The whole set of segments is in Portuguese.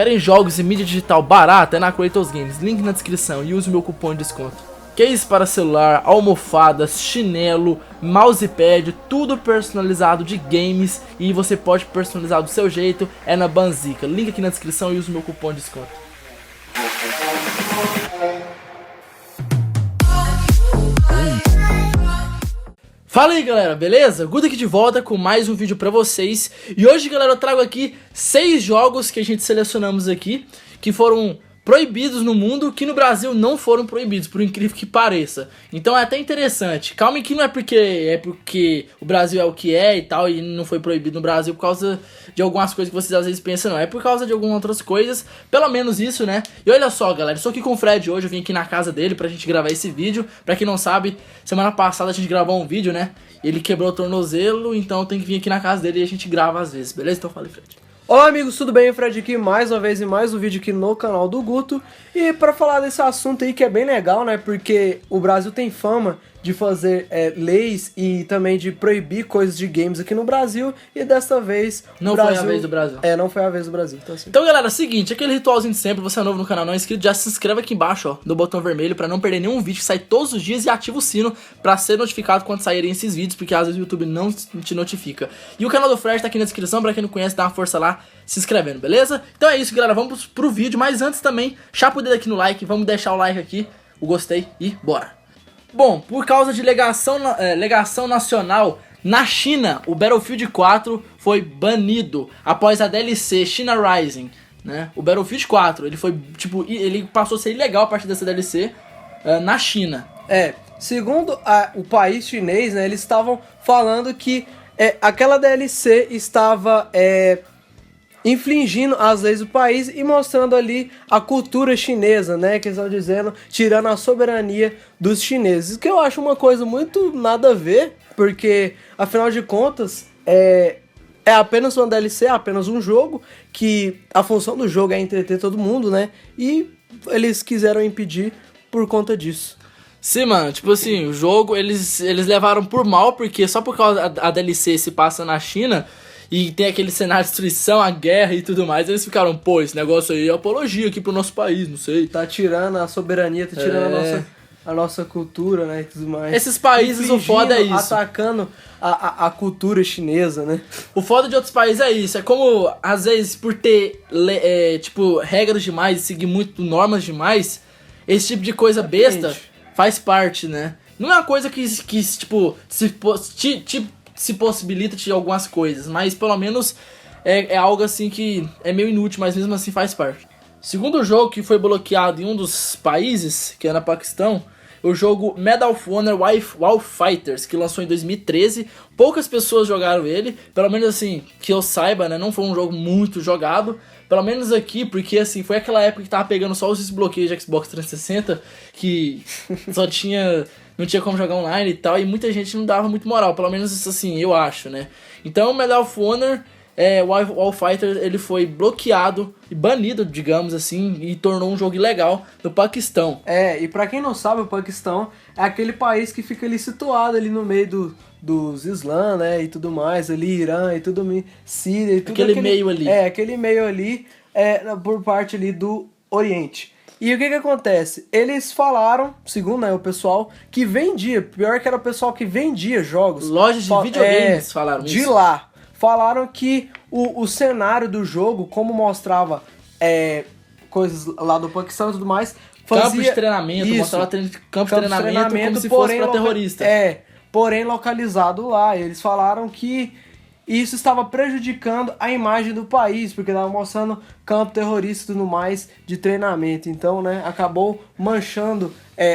Querem jogos e mídia digital barata? É na Kratos Games, link na descrição e use o meu cupom de desconto. Case para celular, almofadas, chinelo, mousepad, tudo personalizado de games e você pode personalizar do seu jeito, é na Banzica. Link aqui na descrição e use o meu cupom de desconto. Fala aí galera, beleza? Guto aqui de volta com mais um vídeo pra vocês. E hoje galera eu trago aqui 6 jogos que a gente selecionamos aqui, que foram proibidos no mundo, que no Brasil não foram proibidos, por incrível que pareça. Então é até interessante. Calma que não é porque o Brasil é o que é e tal, e não foi proibido no Brasil por causa de algumas coisas que vocês às vezes pensam, não. É por causa de algumas outras coisas, pelo menos isso, né? E olha só, galera, estou aqui com o Fred hoje, eu vim aqui na casa dele pra gente gravar esse vídeo. Pra quem não sabe, semana passada a gente gravou um vídeo, né? Ele quebrou o tornozelo, então tem que vir aqui na casa dele e a gente grava às vezes, beleza? Então fala aí, Fred. Olá amigos, tudo bem? Fred aqui mais uma vez em mais um vídeo aqui no canal do Guto. E pra falar desse assunto aí que é bem legal, né? Porque o Brasil tem fama de fazer leis e também de proibir coisas de games aqui no Brasil. E dessa vez não foi a vez do Brasil. Não foi a vez do Brasil. Então, assim. Então galera, é o seguinte, aquele ritualzinho de sempre, você é novo no canal, não é inscrito, já se inscreve aqui embaixo, ó, no botão vermelho, pra não perder nenhum vídeo que sai todos os dias e ativa o sino pra ser notificado quando saírem esses vídeos, porque às vezes o YouTube não te notifica. E o canal do Fred tá aqui na descrição, pra quem não conhece, dá uma força lá, se inscrevendo, beleza? Então é isso galera, vamos pro vídeo, mas antes também, chapa o dedo aqui no like, vamos deixar o like aqui, o gostei e bora! Bom, por causa de legação nacional, na China, o Battlefield 4 foi banido após a DLC China Rising, né? O Battlefield 4, ele foi, tipo, ele passou a ser ilegal a partir dessa DLC na China. Segundo o país chinês, né, eles estavam falando que aquela DLC estava infringindo as leis do país e mostrando ali a cultura chinesa, né, que eles estão dizendo, tirando a soberania dos chineses, que eu acho uma coisa muito nada a ver, porque afinal de contas é apenas uma DLC, é apenas um jogo, que a função do jogo é entreter todo mundo, né, e eles quiseram impedir por conta disso. Sim, mano, tipo assim, o jogo eles levaram por mal, porque só por causa a DLC se passa na China e tem aquele cenário de destruição, a guerra e tudo mais, eles ficaram, pô, esse negócio aí é apologia aqui pro nosso país, não sei. Tá tirando a soberania, tá tirando a nossa cultura, né, e tudo mais. Esses países, o foda é isso. Atacando a cultura chinesa, né. O foda de outros países é isso, é como, às vezes, por ter, tipo, regras demais e seguir muito normas demais, esse tipo de coisa besta faz parte, né. Não é uma coisa que tipo, se possibilita de algumas coisas, mas pelo menos é algo assim que é meio inútil, mas mesmo assim faz parte. Segundo jogo que foi bloqueado em um dos países, que é na Paquistão, o jogo Medal of Honor WoW Fighters, que lançou em 2013. Poucas pessoas jogaram ele, pelo menos assim, que eu saiba, né, não foi um jogo muito jogado, pelo menos aqui, porque assim, foi aquela época que tava pegando só os desbloqueios de Xbox 360, que não tinha como jogar online e tal, e muita gente não dava muito moral, pelo menos isso assim, eu acho, né. Então o Medal of Honor, WoW Fighter, ele foi bloqueado e banido, digamos assim, e tornou um jogo ilegal no Paquistão. E pra quem não sabe, o Paquistão é aquele país que fica ali situado ali no meio dos Islã, né, e tudo mais, ali Irã e tudo, Síria e tudo aquele meio ali. Aquele meio ali, por parte ali do Oriente. E o que acontece? Eles falaram, segundo, né, o pessoal, que vendia, pior que era o pessoal que vendia jogos. Lojas de videogames falaram isso. De lá. Falaram que o cenário do jogo, como mostrava coisas lá do Paquistão e tudo mais, fazia campo de treinamento, isso, mostrava campo de treinamento como se fosse pra terrorista. Porém localizado lá. E eles falaram que isso estava prejudicando a imagem do país, porque estava mostrando campo terrorista e tudo mais de treinamento. Então, né, acabou manchando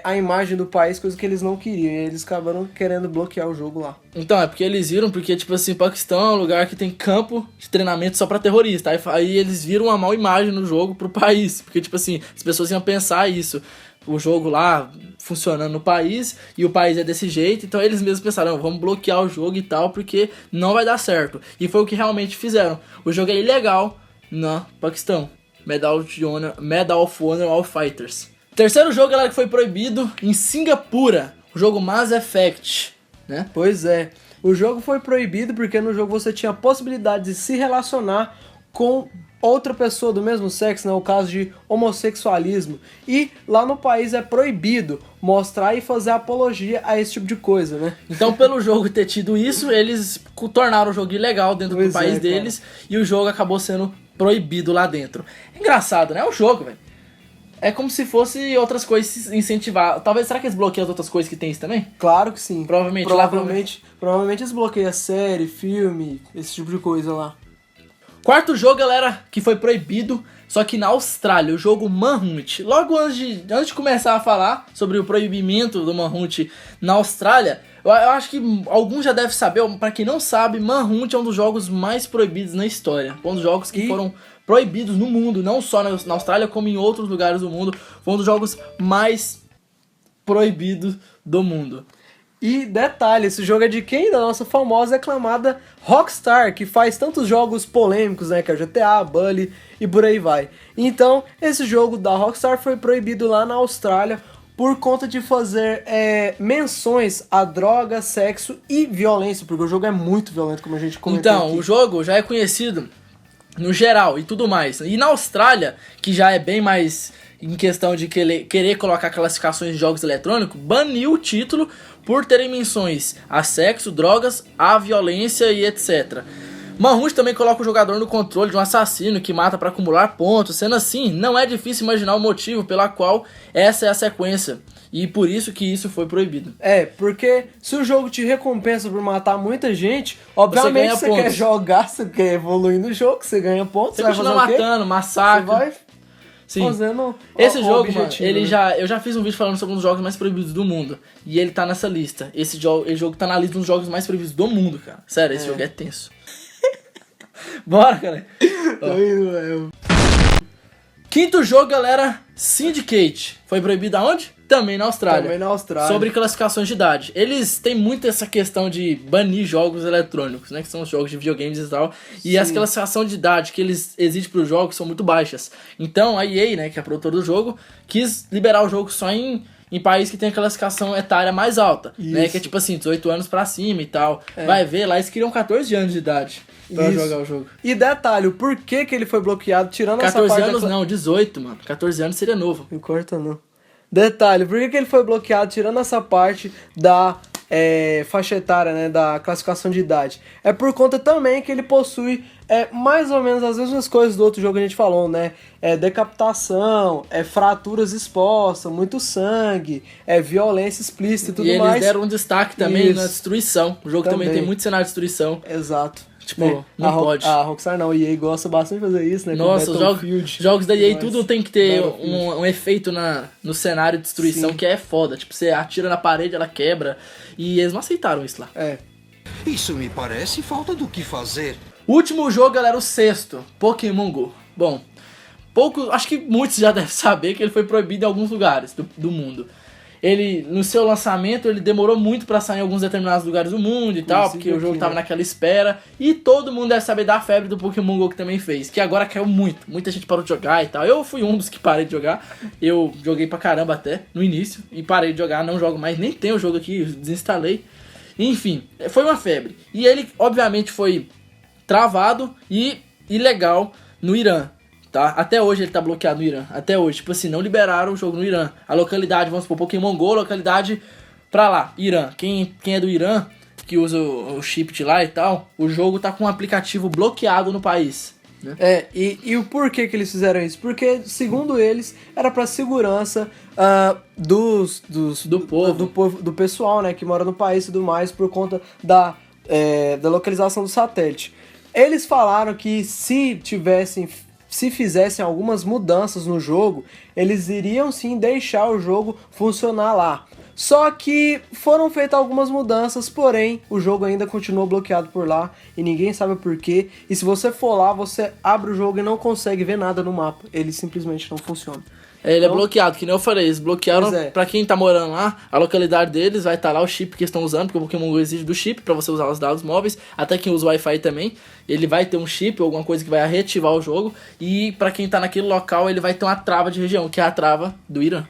a imagem do país, coisa que eles não queriam. E eles acabaram querendo bloquear o jogo lá. Então, é porque eles viram, porque, tipo assim, Paquistão é um lugar que tem campo de treinamento só pra terrorista. Aí eles viram uma má imagem no jogo pro país. Porque, tipo assim, as pessoas iam pensar isso. O jogo lá funcionando no país e o país é desse jeito, então eles mesmos pensaram, vamos bloquear o jogo e tal, porque não vai dar certo. E foi o que realmente fizeram. O jogo é ilegal no Paquistão. Medal of Honor WoW Fighters. Terceiro jogo, galera, que foi proibido em Singapura, o jogo Mass Effect, né? Pois é, o jogo foi proibido porque no jogo você tinha a possibilidade de se relacionar com outra pessoa do mesmo sexo, né, o caso de homossexualismo. E lá no país é proibido mostrar e fazer apologia a esse tipo de coisa, né? Então, pelo jogo ter tido isso, eles tornaram o jogo ilegal dentro do país deles e o jogo acabou sendo proibido lá dentro. Engraçado, né? É um jogo, velho. É como se fosse outras coisas incentivar. Talvez, será que eles bloqueiam as outras coisas que tem isso também? Claro que sim. Provavelmente eles bloqueiam série, filme, esse tipo de coisa lá. Quarto jogo, galera, que foi proibido, só que na Austrália, o jogo Manhunt. Logo antes de começar a falar sobre o proibimento do Manhunt na Austrália, eu acho que alguns já devem saber, pra quem não sabe, Manhunt é um dos jogos mais proibidos na história. Um dos jogos que foram proibidos no mundo, não só na Austrália, como em outros lugares do mundo. Foi um dos jogos mais proibidos do mundo. E detalhe, esse jogo é de quem? Da nossa famosa e aclamada Rockstar, que faz tantos jogos polêmicos, né? Que é o GTA, Bully e por aí vai. Então, esse jogo da Rockstar foi proibido lá na Austrália por conta de fazer menções a droga, sexo e violência, porque o jogo é muito violento, como a gente comentou Então, aqui. o jogo já é conhecido no geral e tudo mais. E na Austrália, que já é bem mais em questão de querer colocar classificações de jogos eletrônicos, baniu o título por terem menções a sexo, drogas, a violência e etc. Manhunt também coloca o jogador no controle de um assassino que mata para acumular pontos. Sendo assim, não é difícil imaginar o motivo pela qual essa é a sequência. E por isso que isso foi proibido. É, porque se o jogo te recompensa por matar muita gente, obviamente você quer jogar, você quer evoluir no jogo, você ganha pontos, você continua matando, massacre. Você vai Sim. fazendo esse jogo, objetivo, mano, né? eu já fiz um vídeo falando sobre um dos jogos mais proibidos do mundo. E ele tá nessa lista. Esse jogo tá na lista dos jogos mais proibidos do mundo, cara. Sério, esse jogo é tenso. Bora, cara. Quinto jogo, galera, Syndicate. Foi proibido aonde? Também na Austrália. Também na Austrália. Sobre classificações de idade. Eles têm muito essa questão de banir jogos eletrônicos, né? Que são os jogos de videogames e tal. E as classificações de idade que eles exigem para os jogos são muito baixas. Então a EA, né, que é a produtora do jogo, quis liberar o jogo só em países que tem a classificação etária mais alta. Né? Que é tipo assim, 18 anos pra cima e tal. Vai ver, lá eles queriam 14 anos de idade pra jogar o jogo. E detalhe, o porquê que ele foi bloqueado, tirando essa 14 parte... anos não, 18, mano. 14 anos seria novo. Não corta, não. Detalhe, por que ele foi bloqueado, tirando essa parte da faixa etária, né, da classificação de idade? É por conta também que ele possui mais ou menos as mesmas coisas do outro jogo que a gente falou, né? Decapitação, fraturas expostas, muito sangue, violência explícita e tudo mais. E eles deram um destaque também na destruição. O jogo também tem muito cenário de destruição. Exato. Tipo, não pode. A Rockstar não, a EA gosta bastante de fazer isso, né? Nossa, os jogos da EA tudo tem que ter um efeito no cenário de destruição que é foda. Tipo, você atira na parede, ela quebra. E eles não aceitaram isso lá. Isso me parece falta do que fazer. O último jogo, galera, o sexto, Pokémon GO. Bom, acho que muitos já devem saber que ele foi proibido em alguns lugares do mundo. Ele, no seu lançamento, ele demorou muito pra sair em alguns determinados lugares do mundo e tal, porque o jogo tava naquela espera. E todo mundo deve saber da febre do Pokémon GO que também fez, que agora caiu muito. Muita gente parou de jogar e tal. Eu fui um dos que parei de jogar. Eu joguei pra caramba até, no início, e parei de jogar, não jogo mais, nem tenho o jogo aqui, desinstalei. Enfim, foi uma febre. E ele, obviamente, foi travado e ilegal no Irã. Tá? Até hoje ele tá bloqueado no Irã. Até hoje. Tipo assim, não liberaram o jogo no Irã. A localidade, vamos supor, Pokémon GO, localidade pra lá, Irã. Quem é do Irã, que usa o chip de lá e tal, o jogo tá com um aplicativo bloqueado no país. Né? E o porquê que eles fizeram isso? Porque, segundo eles, era pra segurança do povo, do pessoal, né, que mora no país e tudo mais, por conta da localização do satélite. Eles falaram que se fizessem algumas mudanças no jogo, eles iriam sim deixar o jogo funcionar lá. Só que foram feitas algumas mudanças, porém o jogo ainda continuou bloqueado por lá e ninguém sabe o porquê. E se você for lá, você abre o jogo e não consegue ver nada no mapa. Ele simplesmente não funciona. Ele é bloqueado, que nem eu falei, eles bloquearam pra quem tá morando lá, a localidade deles, vai estar lá o chip que eles estão usando, porque o Pokémon GO exige do chip pra você usar os dados móveis, até quem usa o Wi-Fi também, ele vai ter um chip ou alguma coisa que vai reativar o jogo, e pra quem tá naquele local, ele vai ter uma trava de região, que é a trava do Irã.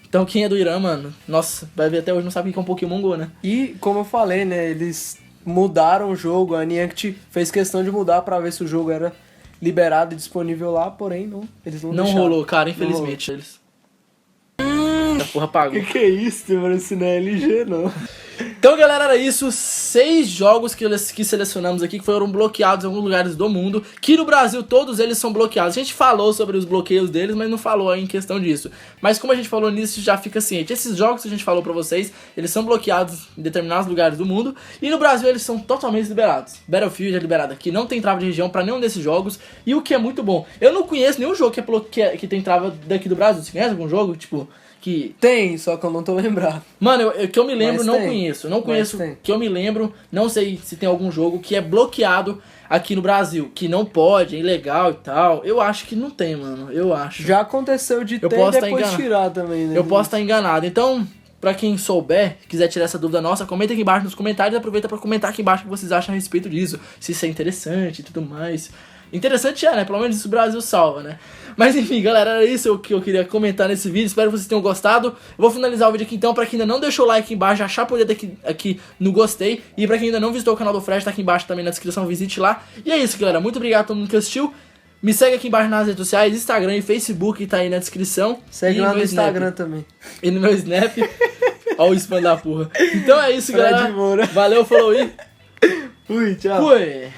Então quem é do Irã, mano, nossa, vai ver até hoje não sabe o que é um Pokémon GO, né? E, como eu falei, né, eles mudaram o jogo, a Niantic fez questão de mudar pra ver se o jogo era liberado e disponível lá, porém eles não Não deixaram. rolou, cara, infelizmente. Eles... A porra pagou. Que é isso, mano? Isso não é LG, não. Então, galera, era isso. 6 jogos que selecionamos aqui que foram bloqueados em alguns lugares do mundo. Que no Brasil todos eles são bloqueados. A gente falou sobre os bloqueios deles, mas não falou aí em questão disso. Mas como a gente falou nisso, já fica ciente. Esses jogos que a gente falou pra vocês, eles são bloqueados em determinados lugares do mundo. E no Brasil eles são totalmente liberados. Battlefield é liberado aqui, não tem trava de região pra nenhum desses jogos. E o que é muito bom. Eu não conheço nenhum jogo que tem trava daqui do Brasil. Você conhece algum jogo, tipo... Que... Tem, só que eu não tô lembrado. Mano, que eu me lembro, Mas não tem. conheço. Não conheço, Mas tem. que eu me lembro, não sei se tem algum jogo que é bloqueado aqui no Brasil. Que não pode, é ilegal e tal. Eu acho que não tem, mano. Eu acho. Já aconteceu de Eu ter posso e tá depois enganado. tirar também, né? Eu posso estar enganado. Então, pra quem souber, quiser tirar essa dúvida nossa, comenta aqui embaixo nos comentários e aproveita pra comentar aqui embaixo o que vocês acham a respeito disso. Se isso é interessante e tudo mais. Interessante é, né? Pelo menos isso o Brasil salva, né? Mas enfim, galera, era isso que eu queria comentar nesse vídeo. Espero que vocês tenham gostado. Eu vou finalizar o vídeo aqui então. Pra quem ainda não deixou o like aqui embaixo, já chapa o dedo aqui no gostei. E pra quem ainda não visitou o canal do Fred, tá aqui embaixo também na descrição, visite lá. E é isso, galera. Muito obrigado a todo mundo que assistiu. Me segue aqui embaixo nas redes sociais, Instagram e Facebook, tá aí na descrição. Segue e lá no Snap. Instagram também. E no meu Snap. Ó o spam da porra. Então é isso, Fred galera. Moura. Valeu, falou e Fui, tchau. fui.